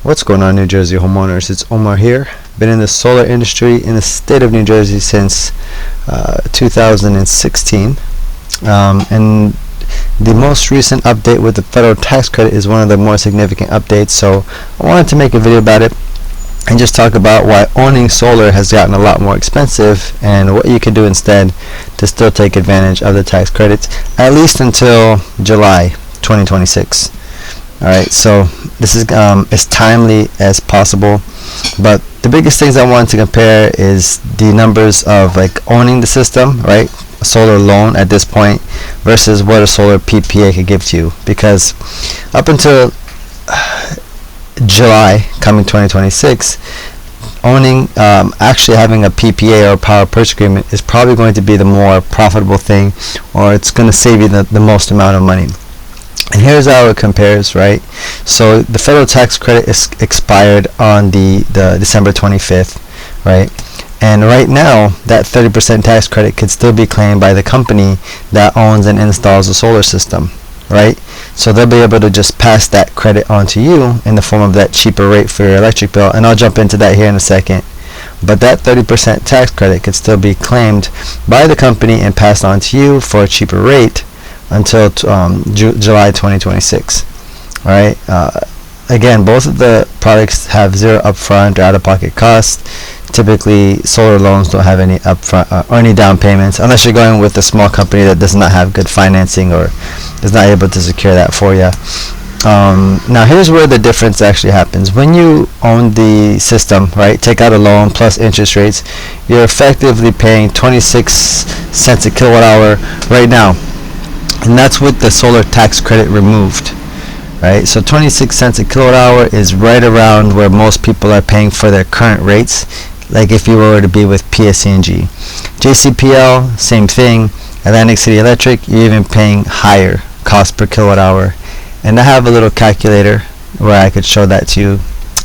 What's going on, New Jersey homeowners? It's Omar here. Been in the solar industry in the state of New Jersey since 2016. And the most recent update with the federal tax credit is one of the more significant updates. So I wanted to make a video about it and just talk about why owning solar has gotten a lot more expensive and what you can do instead to still take advantage of the tax credits, at least until July 2026. Alright, so this is as timely as possible, but the biggest things I wanted to compare is the numbers of like owning the system, right? A solar loan at this point versus what a solar PPA could give to you, because up until July coming 2026, owning actually having a PPA or power purchase agreement is probably going to be the more profitable thing, or it's going to save you the most amount of money. And here's how it compares, right? So the federal tax credit is expired on the December 25th, right? And right now, that 30% tax credit could still be claimed by the company that owns and installs a solar system, right? So they'll be able to just pass that credit on to you in the form of that cheaper rate for your electric bill. And I'll jump into that here in a second. But that 30% tax credit could still be claimed by the company and passed on to you for a cheaper rate until July 2026. All right. Again, both of the products have zero upfront or out-of-pocket costs. Typically, solar loans don't have any upfront or any down payments, unless you're going with a small company that does not have good financing or is not able to secure that for you. Now, here's where the difference actually happens. When you own the system, right, take out a loan plus interest rates, you're effectively paying 26 cents a kilowatt hour right now. And that's with the solar tax credit removed, right? So 26 cents a kilowatt hour is right around where most people are paying for their current rates, like if you were to be with PSEG. JCPL, same thing. Atlantic City Electric, you're even paying higher cost per kilowatt hour. And I have a little calculator where I could show that to you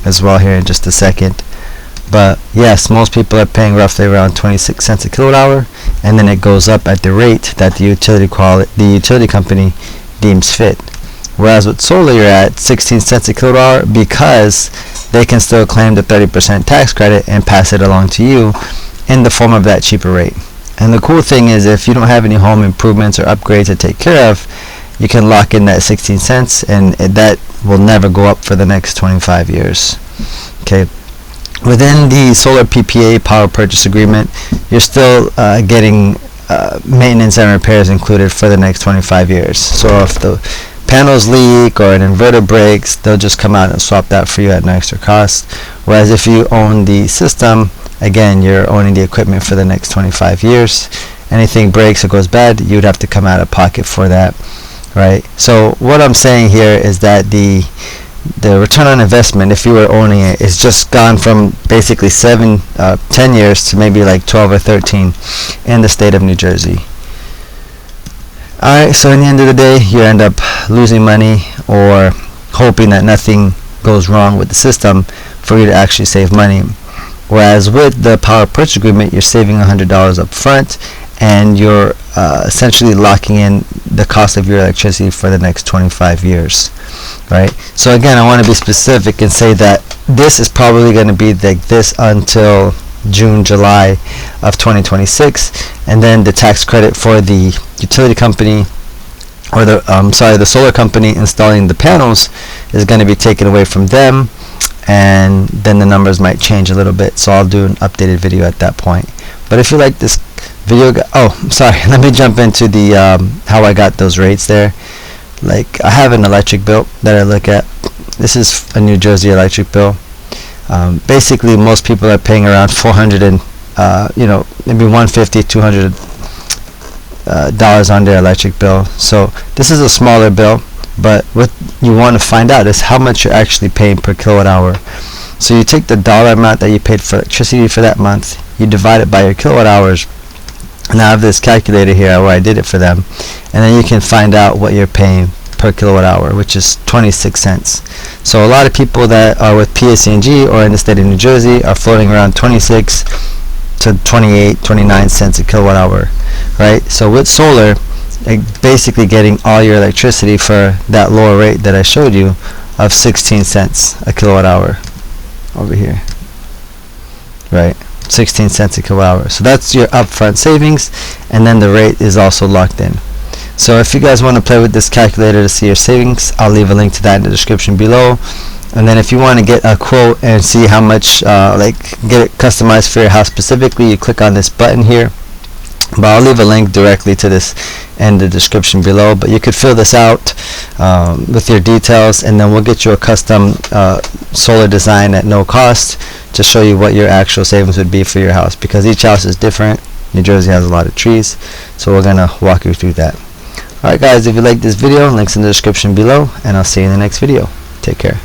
as well here in just a second. But yes, most people are paying roughly around 26 cents a kilowatt hour, and then it goes up at the rate that the utility company deems fit. Whereas with solar, you're at 16 cents a kilowatt hour because they can still claim the 30% tax credit and pass it along to you in the form of that cheaper rate. And the cool thing is, if you don't have any home improvements or upgrades to take care of, you can lock in that 16 cents, and that will never go up for the next 25 years. Okay. Within the solar PPA power purchase agreement, you're still getting maintenance and repairs included for the next 25 years. So if the panels leak or an inverter breaks, they'll just come out and swap that for you at no extra cost. Whereas if you own the system, again, you're owning the equipment for the next 25 years. Anything breaks or goes bad, you'd have to come out of pocket for that, right? So what I'm saying here is that the return on investment, if you were owning it, is just gone from basically 10 years to maybe like 12 or 13 in the state of New Jersey. Alright, so in the end of the day, you end up losing money or hoping that nothing goes wrong with the system for you to actually save money. Whereas with the power purchase agreement, you're saving $100 up front, and you're essentially locking in the cost of your electricity for the next 25 years, right? So again, I want to be specific and say that this is probably going to be like this until June, July of 2026, and then the tax credit for the utility company, or the solar company installing the panels, is going to be taken away from them, and then the numbers might change a little bit. So I'll do an updated video at that point. But if you like this video, let me jump into the how I got those rates there. Like, I have an electric bill that I look at. This is a New Jersey electric bill. Basically, most people are paying around 400 and maybe 150, 200 dollars on their electric bill. So this is a smaller bill, but what you want to find out is how much you're actually paying per kilowatt hour. So you take the dollar amount that you paid for electricity for that month, you divide it by your kilowatt hours, and I have this calculator here where I did it for them, and then you can find out what you're paying per kilowatt hour, which is 26 cents. So a lot of people that are with PSEG or in the state of New Jersey are floating around 26 to 29 cents a kilowatt hour, right? So with solar, basically getting all your electricity for that lower rate that I showed you of 16 cents a kilowatt hour over here, right? 16 cents a kilowatt hour. So that's your upfront savings, and then the rate is also locked in. So if you guys want to play with this calculator to see your savings, I'll leave a link to that in the description below. And then if you want to get a quote and see how much, get it customized for your house specifically, you click on this button here. But I'll leave a link directly to this in the description below. But you could fill this out with your details, and then we'll get you a custom solar design at no cost to show you what your actual savings would be for your house, because each house is different. New Jersey has a lot of trees, so we're gonna walk you through that. Alright guys, if you like this video, links in the description below, and I'll see you in the next video. Take care.